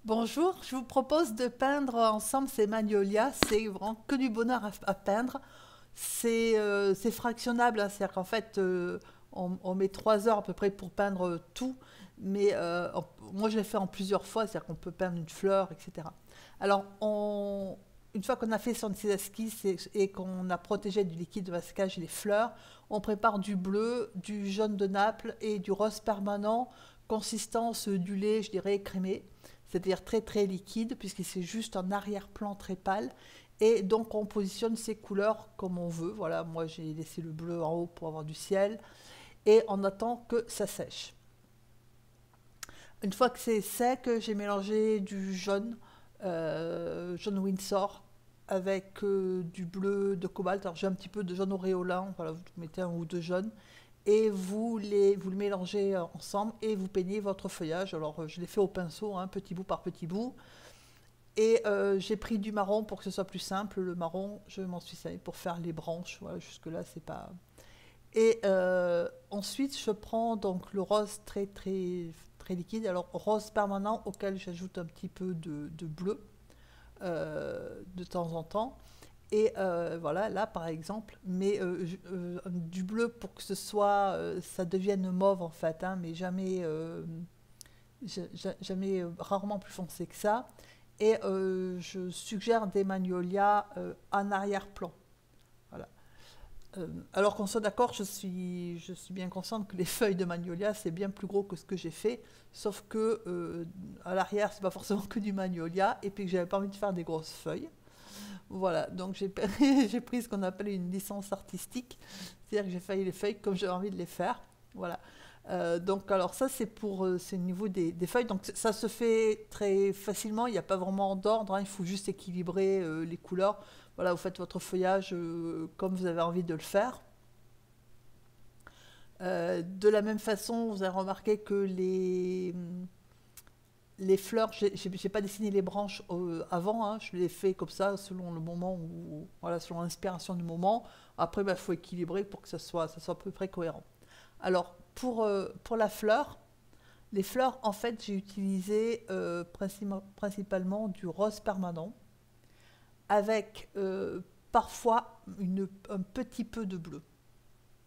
Bonjour, je vous propose de peindre ensemble ces magnolias. C'est vraiment que du bonheur à peindre. C'est fractionnable, hein, c'est-à-dire qu'en fait, on met 3 heures à peu près pour peindre tout, mais moi je l'ai fait en plusieurs fois, c'est-à-dire qu'on peut peindre une fleur, etc. Alors, une fois qu'on a fait ces esquisses et qu'on a protégé du liquide de masquage les fleurs, on prépare du bleu, du jaune de Naples et du rose permanent, consistance du lait, je dirais, crémé, c'est-à-dire très très liquide, puisque c'est juste un arrière-plan très pâle. Et donc on positionne ces couleurs comme on veut. Voilà, moi j'ai laissé le bleu en haut pour avoir du ciel. Et on attend que ça sèche. Une fois que c'est sec, j'ai mélangé du jaune, jaune Windsor, avec du bleu de cobalt. Alors j'ai un petit peu de jaune auréolin, voilà, vous mettez un ou deux jaunes. Et vous le mélangez ensemble et vous peignez votre feuillage. Alors je l'ai fait au pinceau, hein, petit bout par petit bout. Et j'ai pris du marron pour que ce soit plus simple. Le marron, je m'en suis servi pour faire les branches. Voilà, jusque-là, c'est pas. Et ensuite, je prends donc le rose très très très liquide. Alors rose permanent auquel j'ajoute un petit peu de bleu de temps en temps. Et voilà, là par exemple, mais du bleu pour que ce soit, ça devienne mauve en fait, hein, mais jamais, jamais rarement plus foncé que ça. Et je suggère des magnolias en arrière-plan. Voilà. Alors qu'on soit d'accord, je suis bien consciente que les feuilles de magnolia, c'est bien plus gros que ce que j'ai fait, sauf que à l'arrière, c'est pas forcément que du magnolia, et puis que j'avais pas envie de faire des grosses feuilles. Voilà, donc j'ai j'ai pris ce qu'on appelle une licence artistique, c'est-à-dire que j'ai failli les feuilles comme j'avais envie de les faire. Voilà. Donc alors ça c'est au niveau des feuilles, donc ça se fait très facilement, il n'y a pas vraiment d'ordre, hein, il faut juste équilibrer les couleurs. Voilà, vous faites votre feuillage comme vous avez envie de le faire. De la même façon, vous avez remarqué que les fleurs, j'ai pas dessiné les branches avant, hein, je les fais comme ça selon le moment où, voilà, selon l'inspiration du moment. Après, il faut équilibrer pour que ça soit à peu près cohérent. Alors, pour la fleur, les fleurs, en fait, j'ai utilisé principalement du rose permanent avec parfois un petit peu de bleu.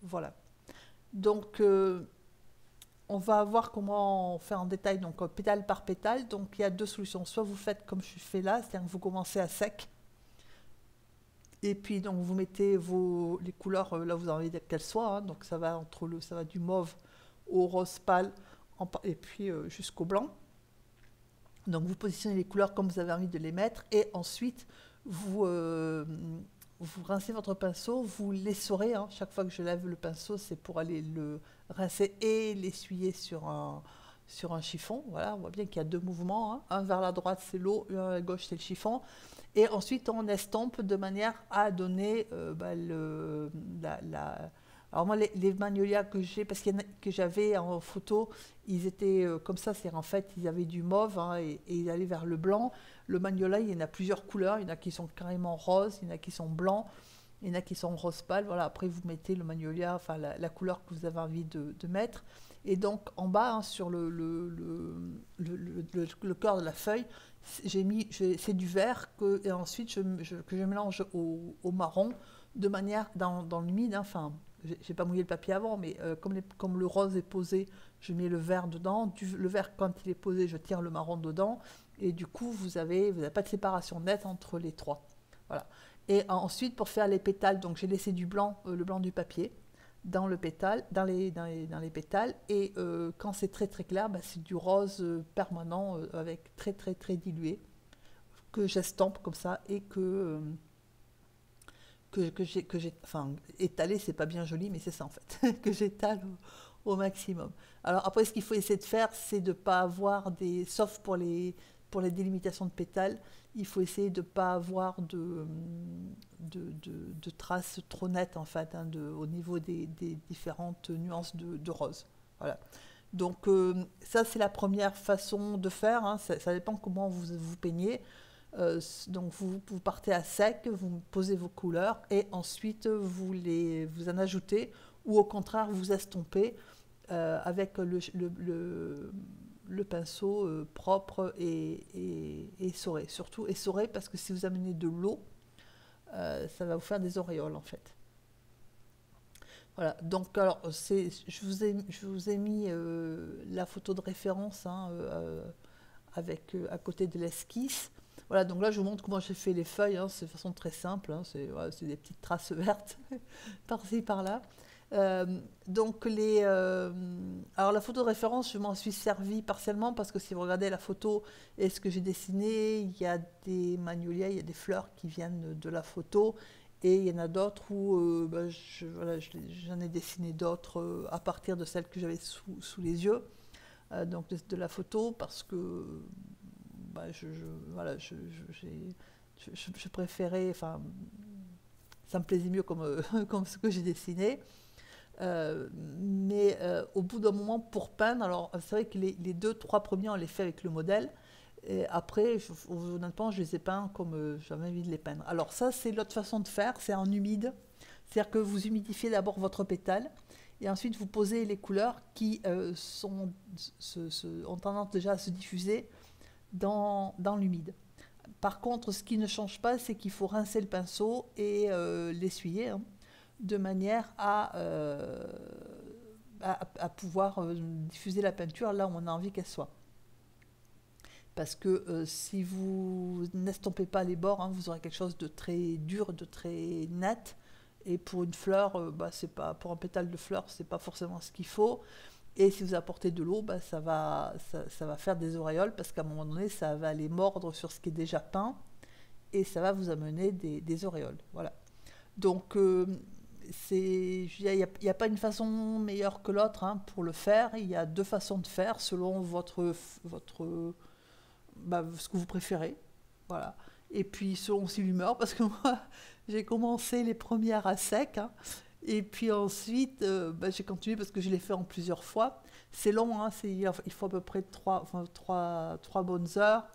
Voilà. Donc, on va voir comment faire en détail, donc pétale par pétale. Donc, il y a deux solutions. Soit vous faites comme je fais là, c'est-à-dire que vous commencez à sec, et puis donc vous mettez les couleurs là où vous avez envie qu'elles soient, hein. Donc, ça va du mauve au rose pâle, et puis jusqu'au blanc. Donc vous positionnez les couleurs comme vous avez envie de les mettre et ensuite vous, vous rincez votre pinceau, vous l'essorez, hein. Chaque fois que je lève le pinceau, c'est pour aller le rincer et l'essuyer sur un chiffon. Voilà, on voit bien qu'il y a deux mouvements, hein. Un vers la droite c'est l'eau, un à la gauche c'est le chiffon. Et ensuite on estompe de manière à donner alors moi les magnolias que j'ai, parce qu'il y en a que j'avais en photo, ils étaient comme ça, c'est en fait ils avaient du mauve, hein, et ils allaient vers le blanc. Le magnolia, il y en a plusieurs couleurs, il y en a qui sont carrément roses, il y en a qui sont blancs, il y en a qui sont rose pâle. Voilà, après vous mettez le magnolia, enfin la couleur que vous avez envie de mettre. Et donc en bas, hein, sur le cœur de la feuille, c'est du vert et ensuite que je mélange au marron de manière dans l'humide, hein. Enfin, j'ai pas mouillé le papier avant, mais comme le rose est posé, je mets le vert dedans. Le vert, quand il est posé, je tire le marron dedans. Et du coup, vous avez pas de séparation nette entre les trois. Voilà. Et ensuite, pour faire les pétales, donc j'ai laissé du blanc, le blanc du papier, dans le pétale, dans les pétales. Et quand c'est très très clair, bah, c'est du rose permanent avec très très très dilué que j'estompe comme ça et enfin, étaler, c'est pas bien joli, mais c'est ça en fait, que j'étale au maximum. Alors après, ce qu'il faut essayer de faire, c'est de ne pas avoir sauf pour les délimitations de pétales, il faut essayer de ne pas avoir de traces trop nettes en fait, hein, au niveau des différentes nuances de rose. Voilà. Donc ça, c'est la première façon de faire, hein. Ça dépend comment vous peignez. Donc vous partez à sec, vous posez vos couleurs et ensuite vous en ajoutez ou au contraire vous estompez avec le pinceau propre et essoré. Surtout essoré parce que si vous amenez de l'eau, ça va vous faire des auréoles en fait. Voilà, donc alors je vous ai mis la photo de référence hein, avec à côté de l'esquisse. Voilà, donc là je vous montre comment j'ai fait les feuilles, hein, c'est de façon très simple, hein, voilà, c'est des petites traces vertes par-ci par-là. Euh, donc alors la photo de référence, je m'en suis servi partiellement parce que si vous regardez la photo et ce que j'ai dessiné, il y a des magnolias, il y a des fleurs qui viennent de la photo et il y en a d'autres où voilà, j'en ai dessiné d'autres à partir de celles que j'avais sous les yeux, donc de la photo parce que voilà, je préférais, enfin ça me plaisait mieux comme, comme ce que j'ai dessiné. Mais au bout d'un moment, pour peindre, alors c'est vrai que les deux, trois premiers, on les fait avec le modèle. Et après, honnêtement, je les ai peints comme j'avais envie de les peindre. Alors ça, c'est l'autre façon de faire, c'est en humide. C'est-à-dire que vous humidifiez d'abord votre pétale et ensuite vous posez les couleurs qui ont tendance déjà à se diffuser dans l'humide. Par contre, ce qui ne change pas, c'est qu'il faut rincer le pinceau et l'essuyer, hein, de manière à pouvoir diffuser la peinture là où on a envie qu'elle soit. Parce que si vous n'estompez pas les bords, hein, vous aurez quelque chose de très dur, de très net. Et pour une fleur, c'est pas, pour un pétale de fleur, c'est pas forcément ce qu'il faut. Et si vous apportez de l'eau, ça va faire des auréoles parce qu'à un moment donné, ça va aller mordre sur ce qui est déjà peint et ça va vous amener des auréoles. Voilà. Donc, il n'y a pas une façon meilleure que l'autre hein, pour le faire. Il y a deux façons de faire selon ce que vous préférez. Voilà. Et puis selon aussi l'humeur, parce que moi, j'ai commencé les premières à sec. Hein, et puis ensuite, j'ai continué parce que je l'ai fait en plusieurs fois. C'est long, hein, il faut à peu près trois bonnes heures.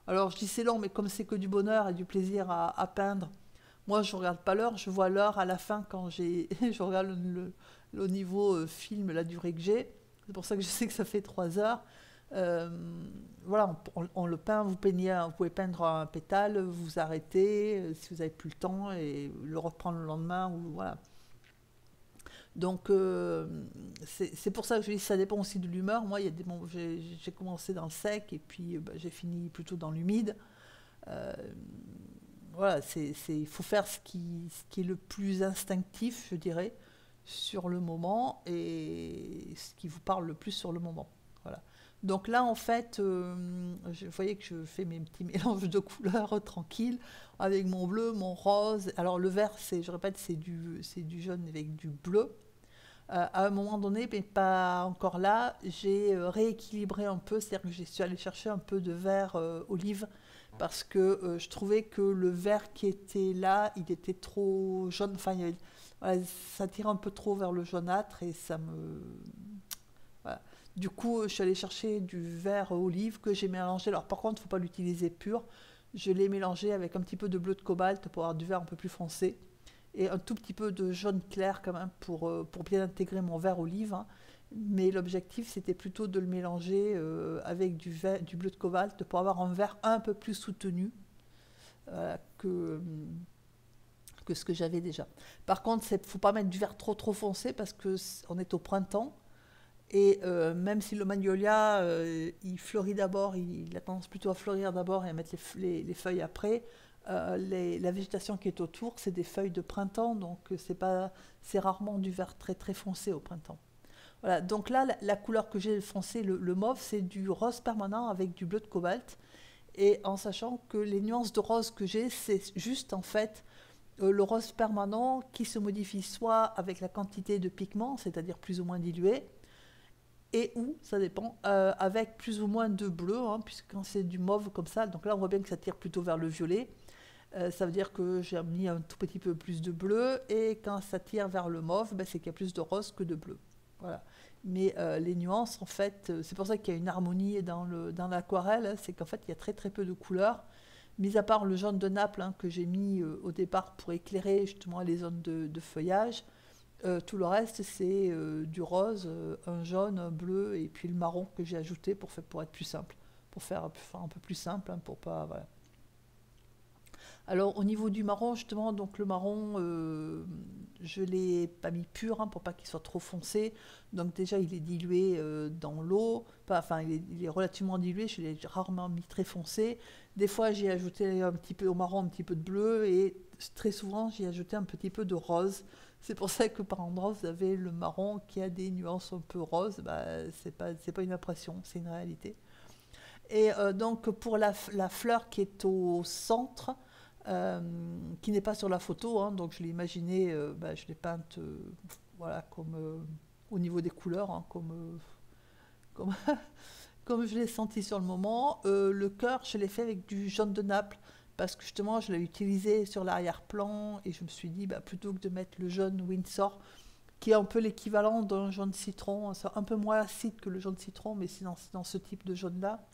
Alors je dis c'est long, mais comme c'est que du bonheur et du plaisir à peindre, moi je ne regarde pas l'heure, je vois l'heure à la fin quand je regarde le niveau film, la durée que j'ai. C'est pour ça que je sais que ça fait 3 heures. Euh, voilà, on le peint, vous pouvez peindre un pétale, vous arrêtez si vous n'avez plus le temps et le reprendre le lendemain. Ou, voilà. Donc c'est pour ça que je dis ça dépend aussi de l'humeur. Moi, il y a des moments j'ai commencé dans le sec et puis j'ai fini plutôt dans l'humide. Euh, voilà, il faut faire ce qui est le plus instinctif, je dirais, sur le moment et ce qui vous parle le plus sur le moment. Voilà. Donc là, en fait, vous voyez que je fais mes petits mélanges de couleurs tranquilles avec mon bleu, mon rose. Alors le vert, je répète, c'est du jaune avec du bleu. À un moment donné, mais pas encore là, j'ai rééquilibré un peu, c'est-à-dire que je suis allée chercher un peu de vert olive parce que je trouvais que le vert qui était là, il était trop jaune, enfin, voilà, ça tire un peu trop vers le jaunâtre et ça me... Voilà. Du coup, je suis allée chercher du vert olive que j'ai mélangé. Alors par contre, il ne faut pas l'utiliser pur. Je l'ai mélangé avec un petit peu de bleu de cobalt pour avoir du vert un peu plus foncé et un tout petit peu de jaune clair quand même pour bien intégrer mon vert olive. Hein. Mais l'objectif, c'était plutôt de le mélanger avec du bleu de cobalt pour avoir un vert un peu plus soutenu que ce que j'avais déjà. Par contre, il ne faut pas mettre du vert trop foncé parce qu'on est au printemps. Et même si le magnolia, il fleurit d'abord, il a tendance plutôt à fleurir d'abord et à mettre les feuilles après, la végétation qui est autour, c'est des feuilles de printemps, donc c'est rarement du vert très foncé au printemps. Voilà, donc là, la couleur que j'ai foncée, le mauve, c'est du rose permanent avec du bleu de cobalt. Et en sachant que les nuances de rose que j'ai, c'est juste en fait le rose permanent qui se modifie soit avec la quantité de pigments, c'est-à-dire plus ou moins dilué, et ou, ça dépend, avec plus ou moins de bleu, hein, puisque quand c'est du mauve comme ça, donc là on voit bien que ça tire plutôt vers le violet, ça veut dire que j'ai mis un tout petit peu plus de bleu, et quand ça tire vers le mauve, c'est qu'il y a plus de rose que de bleu. Voilà. Mais les nuances, en fait, c'est pour ça qu'il y a une harmonie dans l'aquarelle, hein, c'est qu'en fait il y a très peu de couleurs, mis à part le jaune de Naples hein, que j'ai mis au départ pour éclairer justement les zones de feuillage. Tout le reste, c'est du rose, un jaune, un bleu et puis le marron que j'ai ajouté pour être plus simple, pour faire un peu plus simple, hein, pour pas, voilà. Alors au niveau du marron, justement, donc le marron, je l'ai pas mis pur hein, pour pas qu'il soit trop foncé. Donc déjà, il est dilué dans l'eau. Enfin, il est relativement dilué. Je l'ai rarement mis très foncé. Des fois, j'ai ajouté un petit peu au marron, un petit peu de bleu et très souvent, j'ai ajouté un petit peu de rose. C'est pour ça que par endroits, vous avez le marron qui a des nuances un peu roses. Bah, c'est pas une impression, c'est une réalité. Et donc pour la fleur qui est au centre, euh, qui n'est pas sur la photo, hein, donc je l'ai imaginé, bah, je l'ai peinte voilà, comme au niveau des couleurs, hein, comme, comme je l'ai senti sur le moment. Le cœur, je l'ai fait avec du jaune de Naples, parce que justement je l'ai utilisé sur l'arrière-plan, et je me suis dit, bah, plutôt que de mettre le jaune Windsor, qui est un peu l'équivalent d'un jaune citron, c'est un peu moins acide que le jaune citron, mais c'est dans ce type de jaune-là.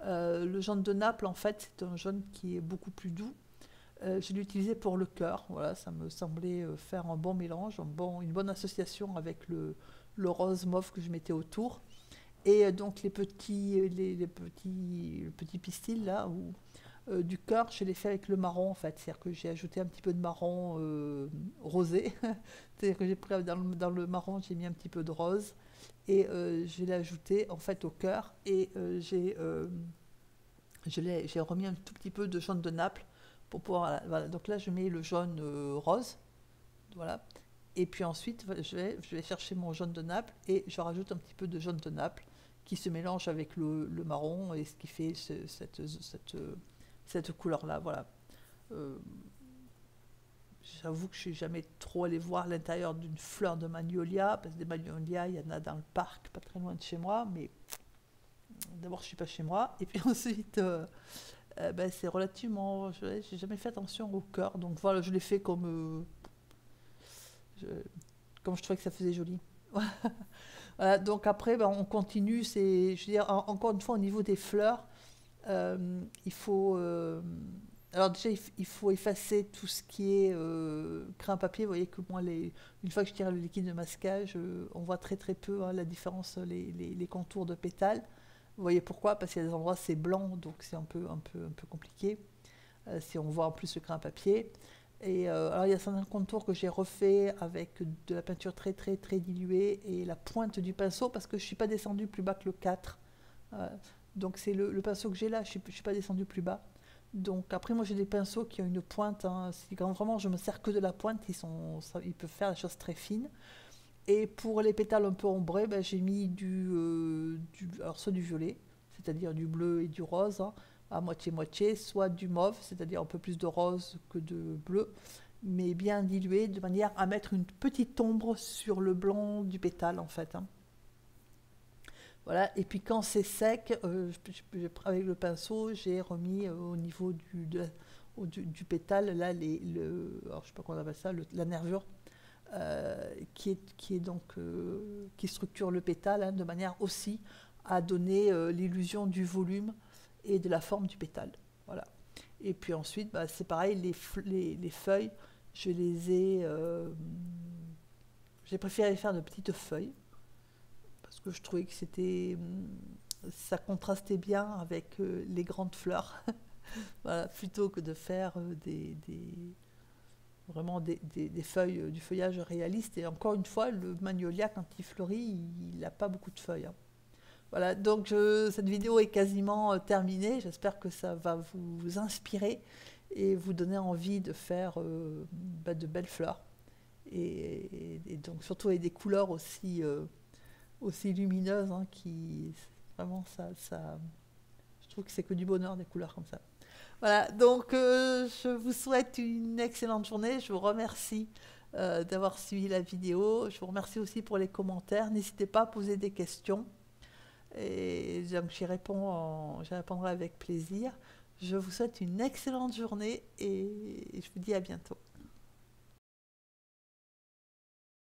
Le jaune de Naples, en fait, c'est un jaune qui est beaucoup plus doux. Je l'ai utilisé pour le cœur. Voilà, ça me semblait faire un bon mélange, une bonne association avec le rose mauve que je mettais autour. Et donc les petits pistils là, du cœur, je l'ai fait avec le marron en fait. C'est-à-dire que j'ai ajouté un petit peu de marron rosé. C'est-à-dire que j'ai pris dans le marron, j'ai mis un petit peu de rose et je l'ai ajouté en fait au cœur et j'ai remis un tout petit peu de jaune de Naples pour pouvoir. Voilà. Donc là, je mets le jaune rose, voilà. Et puis ensuite, je vais chercher mon jaune de Naples et je rajoute un petit peu de jaune de Naples qui se mélange avec le marron et ce qui fait cette couleur-là. Voilà. Euh, J'avoue que je suis jamais trop allée voir l'intérieur d'une fleur de magnolia, parce que des magnolias, il y en a dans le parc, pas très loin de chez moi, mais d'abord, je suis pas chez moi, et puis ensuite, ben, c'est relativement. J'ai jamais fait attention au cœur, donc voilà, je l'ai fait je, comme je trouvais que ça faisait joli. Voilà, donc après, ben, on continue. Je veux dire, encore une fois, au niveau des fleurs, il faut. Alors déjà, il faut effacer tout ce qui est crin papier. Vous voyez que moi, une fois que je tire le liquide de masquage, on voit très très peu hein, la différence, les contours de pétales. Vous voyez pourquoi? Parce qu'il y a des endroits c'est blanc, donc c'est un peu compliqué si on voit en plus le crin papier. Et alors il y a certains contours que j'ai refait avec de la peinture très très très diluée et la pointe du pinceau parce que je ne suis pas descendue plus bas que le 4. Euh, donc c'est le pinceau que j'ai là, je ne suis pas descendue plus bas. Donc après moi j'ai des pinceaux qui ont une pointe, hein, quand vraiment je me sers que de la pointe, ils peuvent faire des choses très fines. Et pour les pétales un peu ombrés, ben, j'ai mis alors soit du violet, c'est-à-dire du bleu et du rose, hein, à moitié-moitié, soit du mauve, c'est-à-dire un peu plus de rose que de bleu, mais bien dilué, de manière à mettre une petite ombre sur le blanc du pétale, en fait. Hein. Voilà, et puis quand c'est sec, avec le pinceau, j'ai remis au niveau du pétale, là, alors je sais pas comment on appelle ça, la nervure, qui est donc qui structure le pétale hein, de manière aussi à donner l'illusion du volume et de la forme du pétale. Voilà. Et puis ensuite, bah, c'est pareil, les feuilles, je les ai. J'ai préféré faire de petites feuilles parce que je trouvais que ça contrastait bien avec les grandes fleurs. Voilà, plutôt que de faire vraiment des feuilles, du feuillage réaliste. Et encore une fois, le magnolia, quand il fleurit, il n'a pas beaucoup de feuilles. Hein. Voilà, donc cette vidéo est quasiment terminée. J'espère que ça va vous inspirer et vous donner envie de faire bah, de belles fleurs. Et donc surtout avec des couleurs aussi lumineuses hein, qui vraiment je trouve que c'est que du bonheur des couleurs comme ça. Voilà, donc je vous souhaite une excellente journée. Je vous remercie d'avoir suivi la vidéo. Je vous remercie aussi pour les commentaires. N'hésitez pas à poser des questions. Et donc j'y répondrai avec plaisir. Je vous souhaite une excellente journée et je vous dis à bientôt.